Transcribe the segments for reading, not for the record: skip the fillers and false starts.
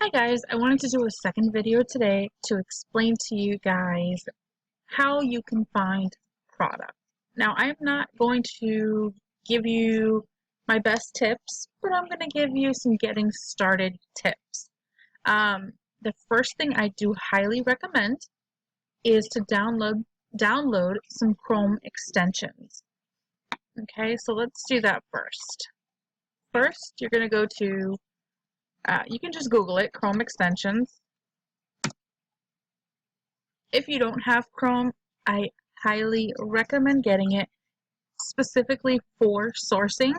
Hi guys, I wanted to do a second video today to explain to you guys how you can find product. Now, I'm not going to give you my best tips, but I'm going to give you some getting started tips. The first thing I do highly recommend is to download some Chrome extensions. Okay, so let's do that first. First, you're going to go to you can just Google it, Chrome extensions. If you don't have Chrome, I highly recommend getting it specifically for sourcing,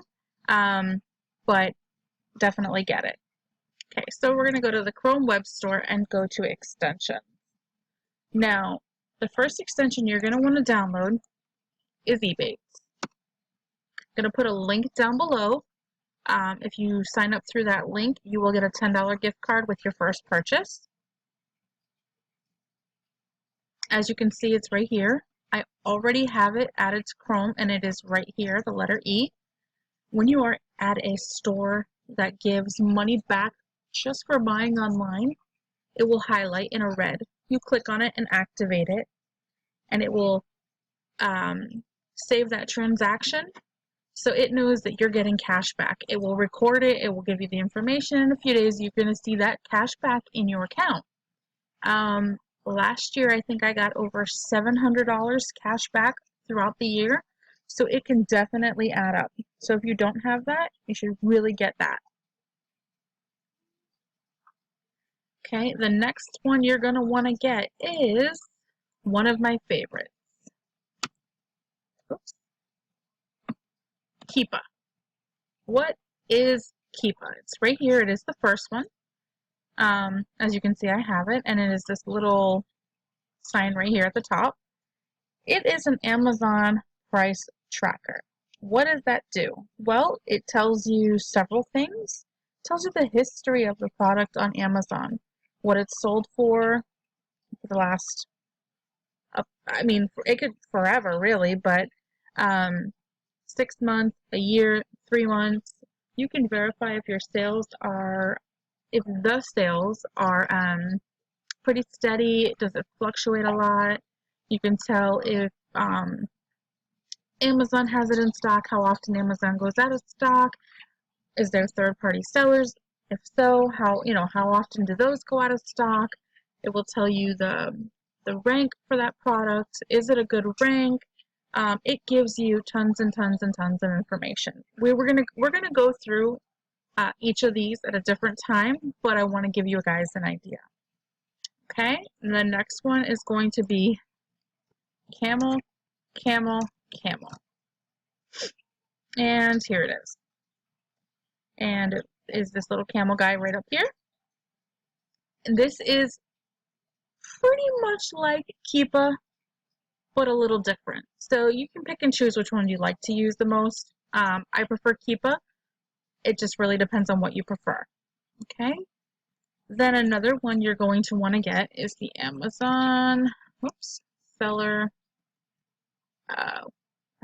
but definitely get it. Okay, so we're going to go to the Chrome Web Store and go to extensions. Now, the first extension you're going to want to download is Ebates. I'm going to put a link down below. If you sign up through that link, you will get a $10 gift card with your first purchase. As you can see, it's right here. I already have it added to Chrome, and it is right here, the letter E. When you are at a store that gives money back just for buying online, it will highlight in a red. You click on it and activate it, and it will save that transaction so it knows that you're getting cash back. It will record it. It will give you the information. In a few days, you're going to see that cash back in your account. Last year, I think I got over $700 cash back throughout the year, so it can definitely add up. So if you don't have that, you should really get that. Okay, the next one you're going to want to get is one of my favorites. Oops. Keepa. What is Keepa? It's right here. It is the first one. As you can see, I have it, and it is this little sign right here at the top. It is an Amazon price tracker. What does that do? Well, it tells you several things. It tells you the history of the product on Amazon, what it's sold for the last, I mean, it could forever really, but 6 months, a year, 3 months. You can verify if your sales are, if the sales are pretty steady. Does it fluctuate a lot? You can tell if Amazon has it in stock, how often Amazon goes out of stock. Is there third-party sellers? If so, how often do those go out of stock? It will tell you the rank for that product. Is it a good rank? It gives you tons and tons and tons of information. We're gonna go through each of these at a different time, but I want to give you guys an idea. Okay, and the next one is going to be camel, camel, camel. And here it is. And it is this little camel guy right up here. And this is pretty much like Keepa, but a little different. So you can pick and choose which one you like to use the most. I prefer Keepa. It just really depends on what you prefer. Okay. Then another one you're going to want to get is the Amazon, seller, I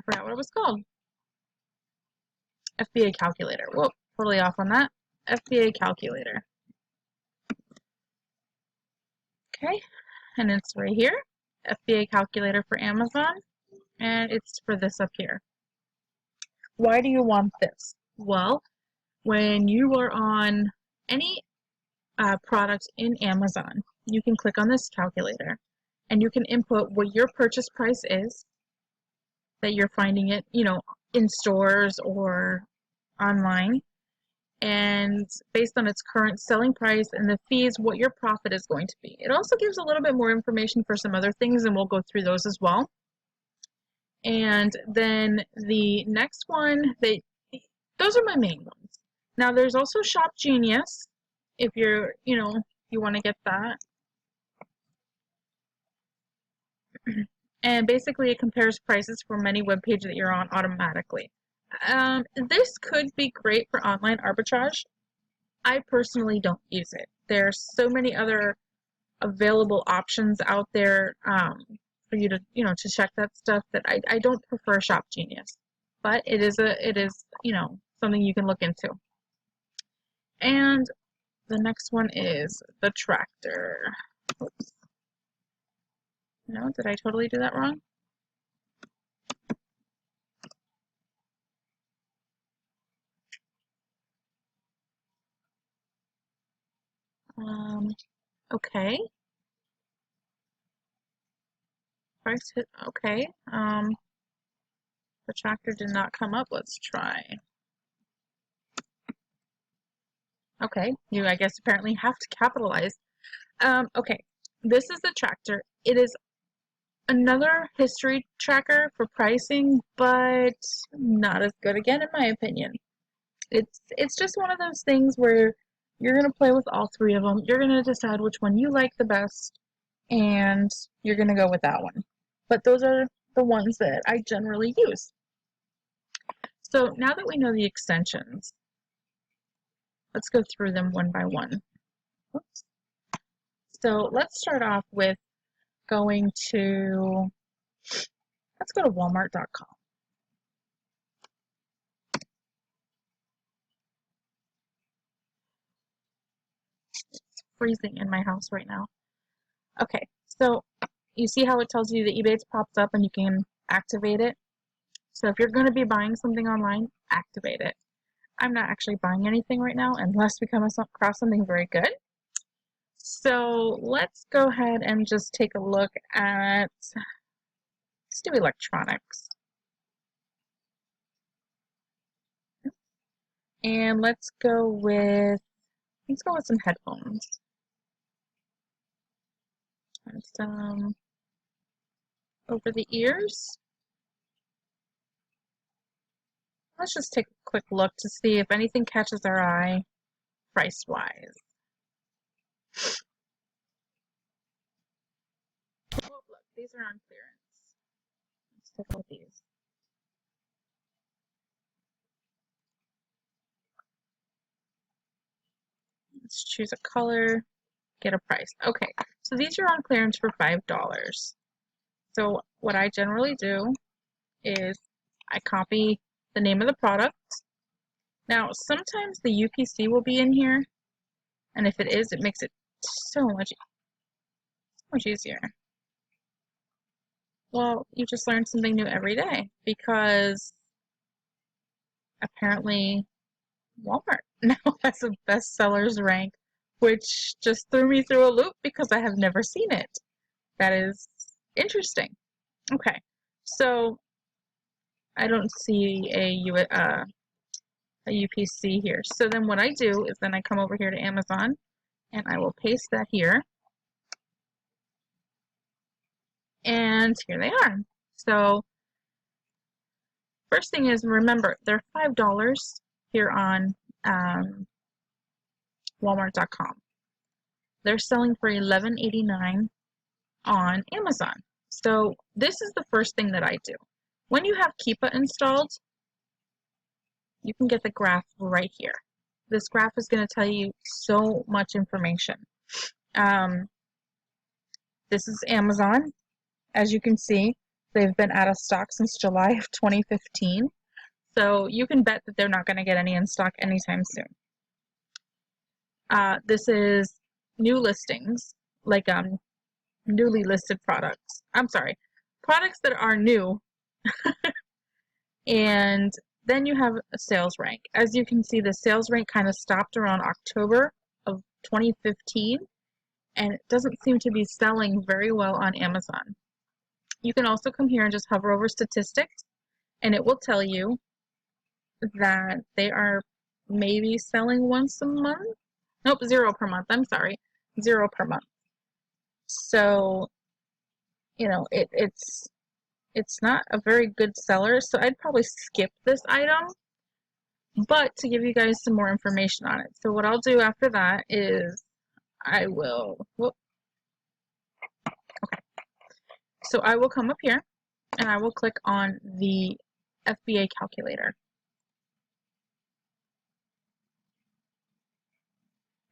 forgot what it was called. FBA calculator. Whoa, totally off on that. FBA calculator. Okay, and it's right here. FBA calculator for Amazon, and it's for this up here. Why do you want this? Well, when you are on any product in Amazon, you can click on this calculator, and you can input what your purchase price is, that you're finding it, in stores or online, and based on its current selling price and the fees, what your profit is going to be. It also gives a little bit more information for some other things, and we'll go through those as well. And then the next one, those are my main ones. Now there's also Shop Genius, if you're, you want to get that. And basically it compares prices from any web page that you're on automatically. This could be great for online arbitrage. I personally don't use it. There's so many other available options out there for you to, to check that stuff that I don't prefer Shop Genius. But it is something you can look into. And the next one is the tractor. Oops. No, did I totally do that wrong? Okay. Price hit, okay. The tractor did not come up. Let's try. Okay, you, I guess, apparently have to capitalize. Okay, this is the tractor. It is another history tracker for pricing, but not as good again, in my opinion. It's just one of those things where you're going to play with all three of them. You're going to decide which one you like the best, and you're going to go with that one. But those are the ones that I generally use. So now that we know the extensions, let's go through them one by one. Oops. So let's start off with going to, let's go to walmart.com. It's freezing in my house right now. Okay, so you see how it tells you the Ebates pops up and you can activate it? So if you're going to be buying something online, activate it. I'm not actually buying anything right now unless we come across something very good. So let's go ahead and just take a look at, let's do electronics. And let's go with some headphones. And some over the ears. Let's just take a quick look to see if anything catches our eye price-wise. Oh, look, these are on clearance. Let's take a look at these. Let's choose a color, get a price. Okay, so these are on clearance for $5. So what I generally do is I copy the name of the product. Now, sometimes the UPC will be in here, and if it is, it makes it so much easier. Well, you just learn something new every day, because apparently Walmart now has a bestsellers rank, which just threw me through a loop because I have never seen it. That is interesting. Okay, so I don't see a UPC here. So then what I do is then I come over here to Amazon and I will paste that here. And here they are. So first thing is, remember, they're $5 here on Walmart.com. They're selling for $11.89 on Amazon. So this is the first thing that I do. When you have Keepa installed, you can get the graph right here. This graph is going to tell you so much information. This is Amazon. As you can see, they've been out of stock since July of 2015. So you can bet that they're not going to get any in stock anytime soon. This is new listings, like newly listed products. I'm sorry, products that are new. And then you have a sales rank. As you can see, the sales rank kind of stopped around October of 2015, and it doesn't seem to be selling very well on Amazon. You can also come here and just hover over statistics, and it will tell you that they are maybe selling once a month. Nope, 0 per month. I'm sorry, 0 per month. So, you know, it's not a very good seller, so I'd probably skip this item, but to give you guys some more information on it. So what I'll do after that is I will, okay. So I will come up here and I will click on the FBA calculator.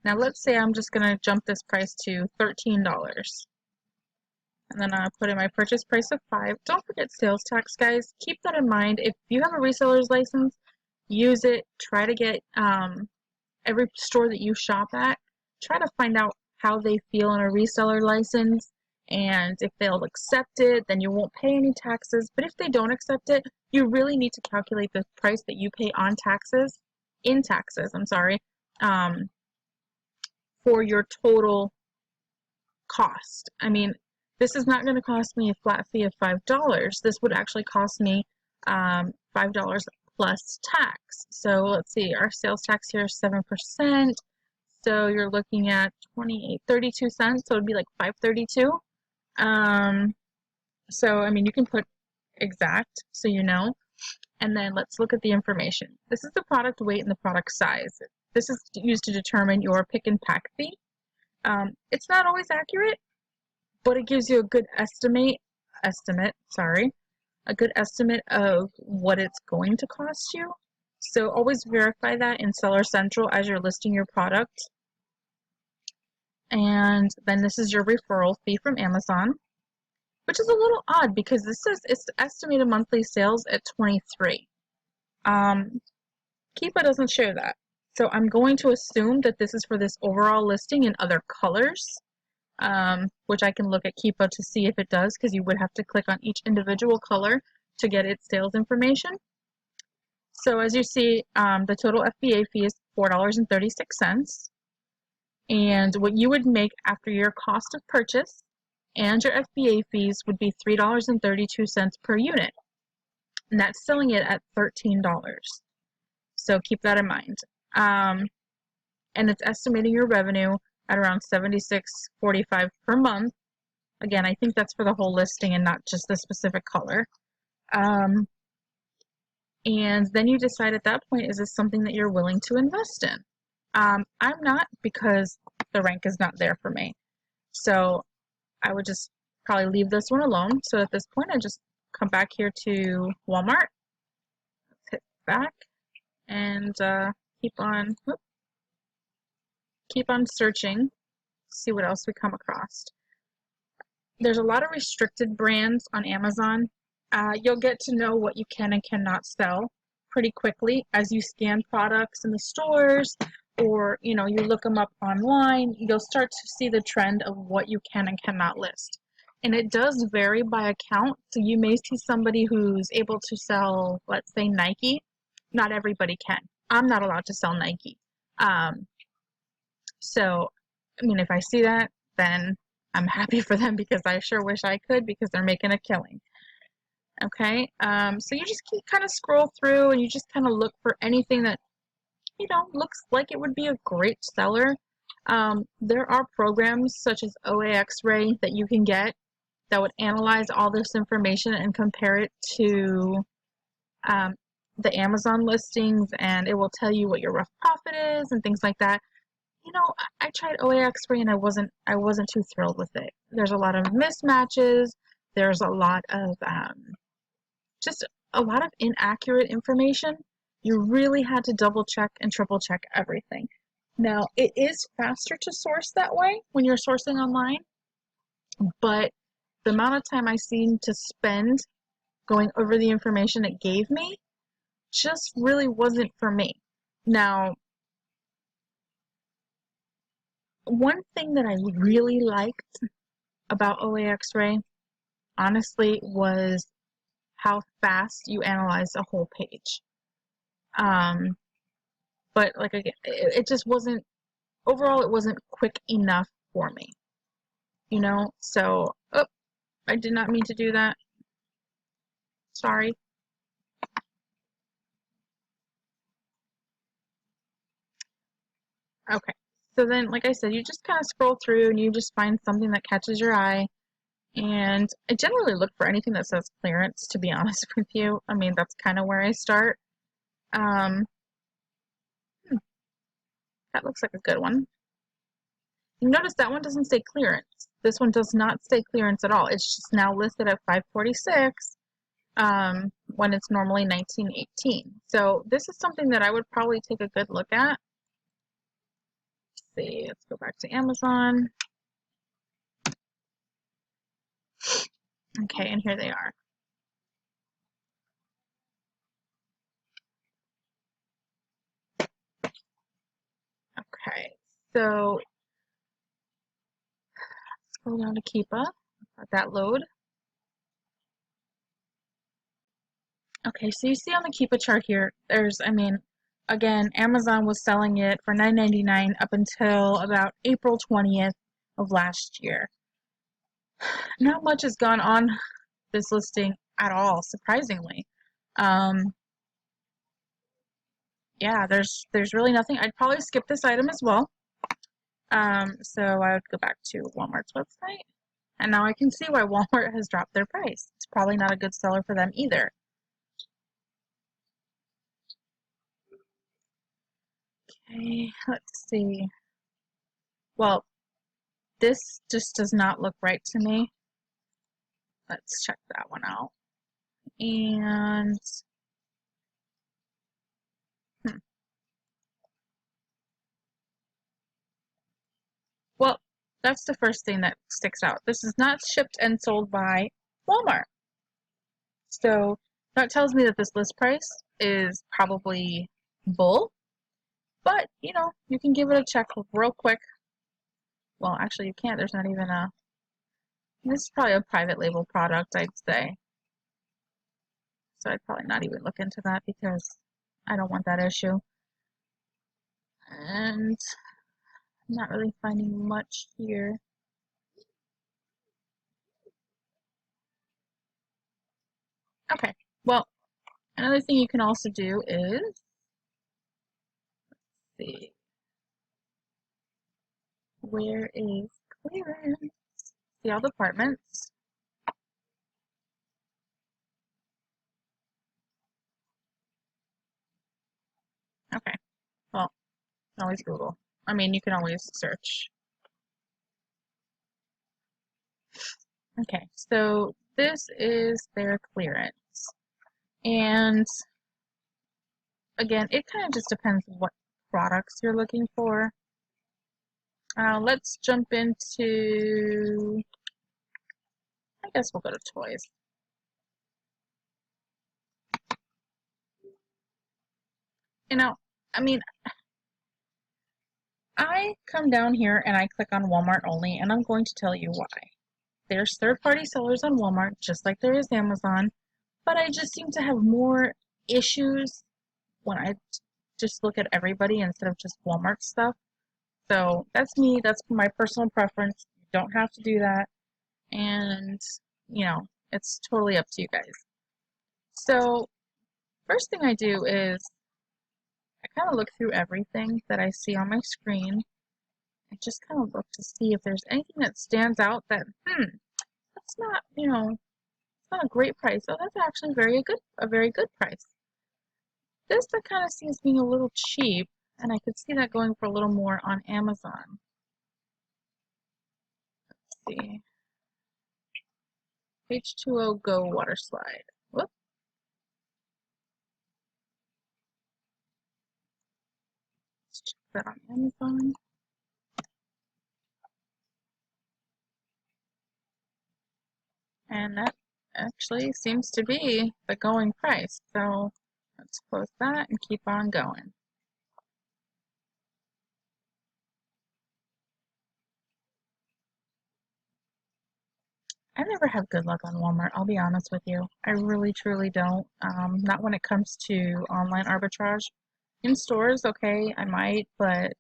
Now let's say I'm just going to jump this price to $13. And then I put in my purchase price of $5. Don't forget sales tax, guys. Keep that in mind. If you have a reseller's license, use it. Try to get every store that you shop at try to find out how they feel on a reseller license, and if they'll accept it, then you won't pay any taxes. But if they don't accept it, you really need to calculate the price that you pay on taxes, for your total cost. I mean, this is not going to cost me a flat fee of $5. This would actually cost me $5 plus tax. So let's see, our sales tax here is 7%. So you're looking at 32 cents. So it'd be like $5.32. So I mean, you can put exact so you know. And then let's look at the information. This is the product weight and the product size. This is used to determine your pick and pack fee. It's not always accurate, but it gives you a good estimate of what it's going to cost you. So always verify that in Seller Central as you're listing your product. And then this is your referral fee from Amazon, which is a little odd because this says it's estimated monthly sales at 23. Keepa doesn't show that. So I'm going to assume that this is for this overall listing in other colors, which I can look at Keepa to see if it does, because you would have to click on each individual color to get its sales information. So as you see, the total FBA fee is $4.36. And what you would make after your cost of purchase and your FBA fees would be $3.32 per unit. And that's selling it at $13. So keep that in mind. And it's estimating your revenue at around $76.45 per month. Again, I think that's for the whole listing and not just the specific color. And then you decide at that point, is this something that you're willing to invest in? I'm not, because the rank is not there for me. So I would just probably leave this one alone. So at this point, I just come back here to Walmart, hit back, and keep on searching, see what else we come across. There's a lot of restricted brands on Amazon. You'll get to know what you can and cannot sell pretty quickly as you scan products in the stores, or you look them up online. You'll start to see the trend of what you can and cannot list. And it does vary by account. So you may see somebody who's able to sell, let's say, Nike. Not everybody can. I'm not allowed to sell Nike. So, I mean, if I see that, then I'm happy for them, because I sure wish I could, because they're making a killing. Okay, so you just kind of scroll through and you just kind of look for anything that, looks like it would be a great seller. There are programs such as OA X-Ray that you can get that would analyze all this information and compare it to the Amazon listings, and it will tell you what your rough profit is and things like that. I tried OA X-Ray and I wasn't too thrilled with it. There's a lot of mismatches. There's a lot of just a lot of inaccurate information. You really had to double check and triple check everything. Now, it is faster to source that way when you're sourcing online, but the amount of time I seem to spend going over the information it gave me just really wasn't for me. Now, one thing that I really liked about OA X-Ray, honestly, was how fast you analyze a whole page. But like again, it just wasn't, overall it wasn't quick enough for me. So, I did not mean to do that. Sorry. Okay. So then, like I said, you just kind of scroll through and you just find something that catches your eye. And I generally look for anything that says clearance, to be honest with you. I mean, that's kind of where I start. That looks like a good one. You notice that one doesn't say clearance. This one does not say clearance at all. It's just now listed at $5.46 when it's normally $19.18. So this is something that I would probably take a good look at. Let's see, let's go back to Amazon. Okay, and here they are. Okay, so Go down to Keepa. Let that load. Okay, so you see on the Keepa chart here, there's, I mean, again, Amazon was selling it for $9.99 up until about April 20th of last year. Not much has gone on this listing at all, surprisingly. Yeah, there's really nothing. I'd probably skip this item as well. So I would go back to Walmart's website, and now I can see why Walmart has dropped their price. It's probably not a good seller for them either. Okay, let's see. Well, this just does not look right to me. Let's check that one out. And well, that's the first thing that sticks out. This is not shipped and sold by Walmart. So that tells me that this list price is probably bull. But, you know, you can give it a check real quick. Well, actually, you can't. There's not even a... This is probably a private label product, I'd say. So I'd probably not even look into that because I don't want that issue. And I'm not really finding much here. Okay, well, another thing you can also do is... Let's see. Where is clearance? See all departments. Okay, well, you can always Google. I mean, you can always search. Okay, so this is their clearance. And again, it kind of just depends what products you're looking for. Let's jump into, I guess we'll go to toys. You know, I mean, I come down here and I click on Walmart only, and I'm going to tell you why. There's third-party sellers on Walmart, just like there is Amazon, but I just seem to have more issues when I just look at everybody instead of just Walmart stuff. So that's me, that's my personal preference. You don't have to do that. And, you know, it's totally up to you guys. So, first thing I do is I kind of look through everything that I see on my screen. I just kind of look to see if there's anything that stands out that, that's not, you know, it's not a great price. Oh, that's actually a very good price. This I kind of see as being a little cheap, and I could see that going for a little more on Amazon. Let's see. H2O Go water slide. Whoop. Let's check that on Amazon. And that actually seems to be the going price. So let's close that and keep on going. I never have good luck on Walmart, I'll be honest with you. I really truly don't. Not when it comes to online arbitrage. In stores, okay, I might, but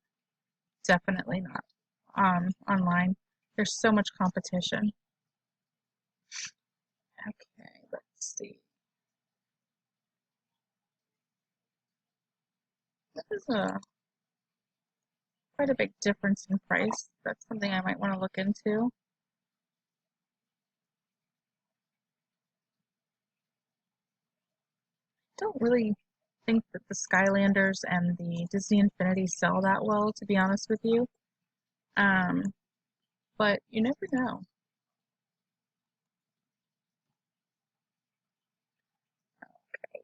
definitely not online. There's so much competition. Okay, let's see. This is quite a big difference in price. That's something I might want to look into. Don't really think that the Skylanders and the Disney Infinity sell that well, to be honest with you. But you never know.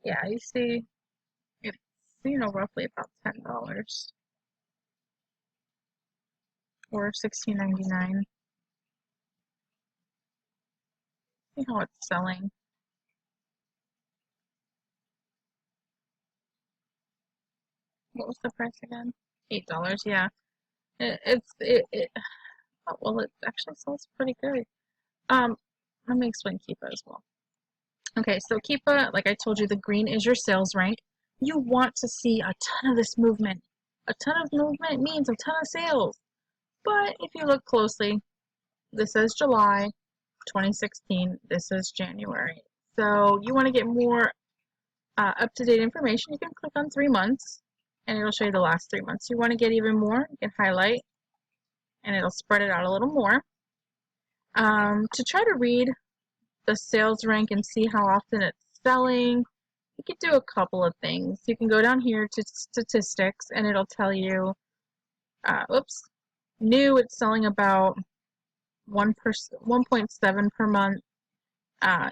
Yeah, you see, it's, you know, roughly about $10 or $16.99. See how it's selling. What was the price again? $8, yeah. It, Oh, well, it actually sells pretty good. Let me explain Keepa as well. Okay, so Keepa, like I told you, the green is your sales rank. You want to see a ton of this movement. A ton of movement means a ton of sales. But if you look closely, this is July 2016. This is January. So you want to get more up-to-date information. You can click on 3 months, and it'll show you the last 3 months. You want to get even more, you can highlight, and it'll spread it out a little more. To try to read the sales rank and see how often it's selling, you can do a couple of things. You can go down here to statistics, and it'll tell you, new, it's selling about 1.7 per month.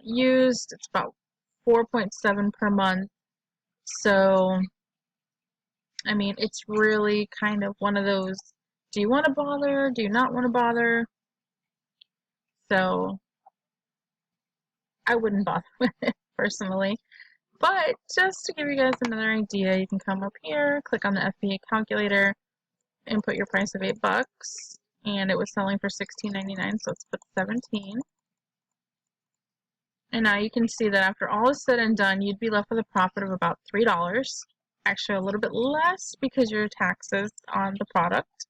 Used, it's about 4.7 per month. So, I mean, it's really kind of one of those, do you want to bother? Do you not want to bother? So, I wouldn't bother with it personally. But just to give you guys another idea, you can come up here, click on the FBA calculator, and put your price of $8. And it was selling for $16.99, so let's put 17. And now you can see that after all is said and done, you'd be left with a profit of about $3. Actually, a little bit less because your taxes on the product.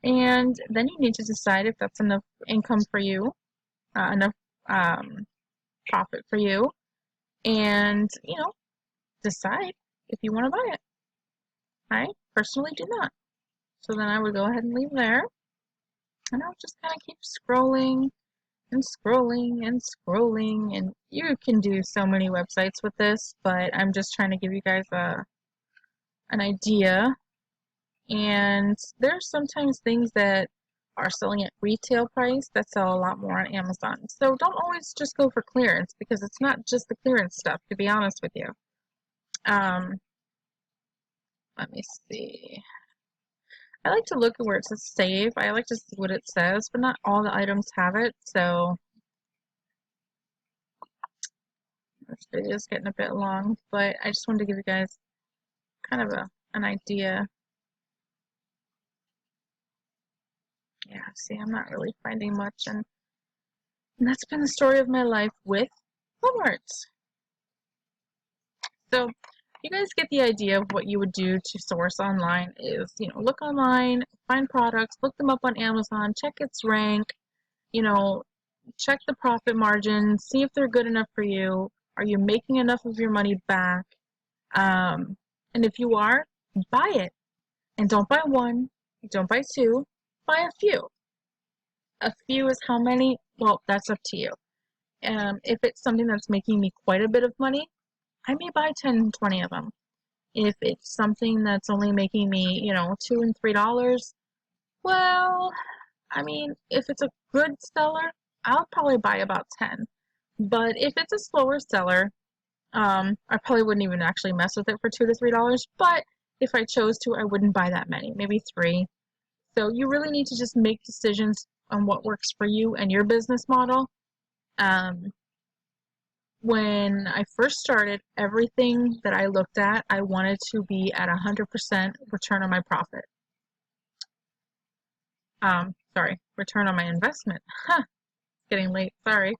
And then you need to decide if that's enough income for you, enough profit for you, and, decide if you want to buy it. I personally do not. So then I would go ahead and leave there. And I'll just kind of keep scrolling and scrolling and scrolling. And you can do so many websites with this, but I'm just trying to give you guys an idea. And there's sometimes things that are selling at retail price that sell a lot more on Amazon. So don't always just go for clearance, because it's not just the clearance stuff, to be honest with you. Let me see. I like to look at where it says save. I like to see what it says, but not all the items have it, so this video is getting a bit long, but I just wanted to give you guys kind of an idea. Yeah, see, I'm not really finding much, and that's been the story of my life with Walmart. So you guys get the idea of what you would do to source online is, look online, find products, look them up on Amazon, check its rank, check the profit margin, see if they're good enough for you. Are you making enough of your money back? And if you are, buy it. And don't buy one, don't buy two, buy a few. A few is how many? Well, that's up to you. If it's something that's making me quite a bit of money, I may buy 10, 20 of them. If it's something that's only making me, $2 and $3, well, I mean, if it's a good seller, I'll probably buy about 10. But if it's a slower seller, I probably wouldn't even actually mess with it for $2 to $3. But if I chose to, I wouldn't buy that many, maybe 3. So you really need to just make decisions on what works for you and your business model. When I first started, everything that I looked at, I wanted to be at 100% return on my profit. Return on my investment. Huh, getting late, sorry.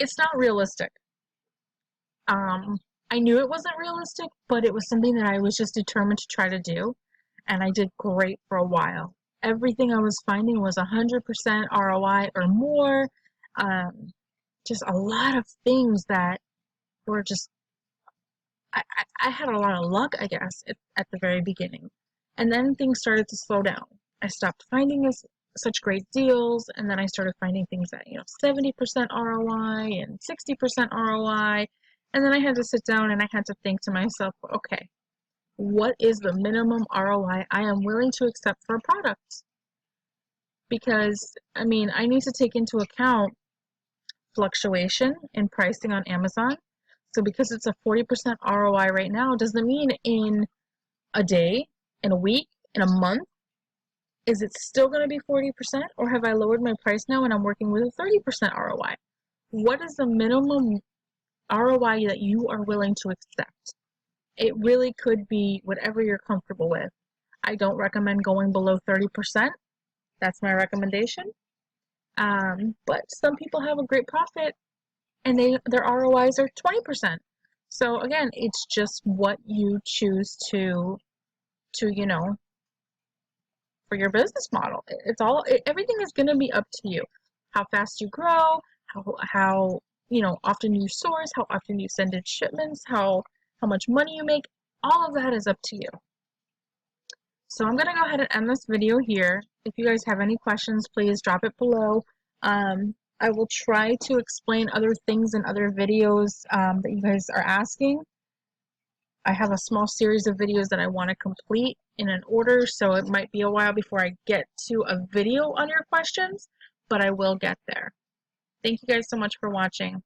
It's not realistic. I knew it wasn't realistic, but it was something that I was just determined to try to do, and I did great for a while. Everything I was finding was 100% ROI or more. Just a lot of things that were just, I had a lot of luck, I guess, at the very beginning. And then things started to slow down. I stopped finding such great deals, and then I started finding things at, 70% ROI and 60% ROI. And then I had to sit down and I had to think to myself, okay, what is the minimum ROI I am willing to accept for a product? Because, I mean, I need to take into account fluctuation in pricing on Amazon. So because it's a 40% ROI right now, doesn't mean in a day, in a week, in a month, is it still going to be 40%, or have I lowered my price now and I'm working with a 30% ROI? What is the minimum ROI that you are willing to accept? It really could be whatever you're comfortable with. I don't recommend going below 30%. That's my recommendation. But some people have a great profit and their ROIs are 20%. So again, it's just what you choose to for your business model. Everything is going to be up to you. How fast you grow, how often you source, how often you send in shipments, how much money you make. All of that is up to you. So I'm going to go ahead and end this video here. If you guys have any questions, please drop it below. I will try to explain other things in other videos that you guys are asking. I have a small series of videos that I want to complete in an order, so it might be a while before I get to a video on your questions, but I will get there. Thank you guys so much for watching.